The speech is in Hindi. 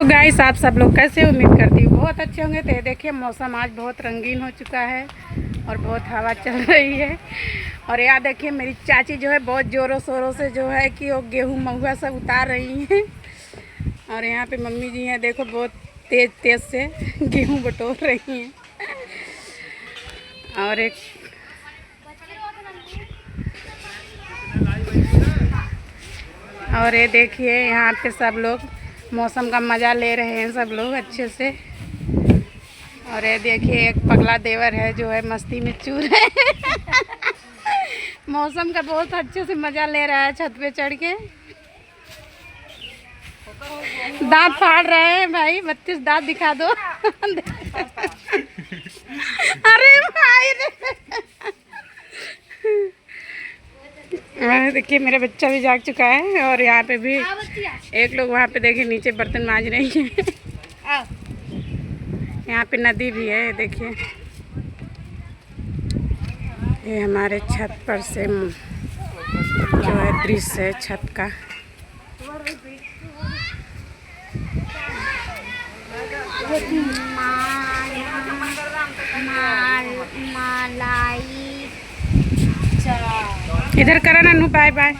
तो गाइस आप सब लोग कैसे, उम्मीद करती हूँ बहुत अच्छे होंगे। तो ये देखिए मौसम आज बहुत रंगीन हो चुका है और बहुत हवा चल रही है। और यहाँ देखिए मेरी चाची जो है बहुत ज़ोरों शोरों से जो है कि वो गेहूँ महुआ सब उतार रही हैं। और यहाँ पे मम्मी जी हैं, देखो बहुत तेज़ तेज़ से गेहूँ बटोर रही हैं। और ये देखिए यहाँ पे सब लोग मौसम का मज़ा ले रहे हैं, सब लोग अच्छे से। और ये देखिए एक पगला देवर है जो है मस्ती में चूर है। मौसम का बहुत अच्छे से मज़ा ले रहा है, छत पे चढ़ के दांत फाड़ रहे हैं भाई। 32 दांत दिखा दो। अरे भाई देखिए मेरा बच्चा भी जाग चुका है। और यहाँ पे भी एक लोग वहाँ पे देखिए नीचे बर्तन मांज रही है। यहाँ पे नदी भी है, देखिए ये हमारे छत पर से जो है दृश्य है छत का। इधर करा नन्नू, बाय बाय।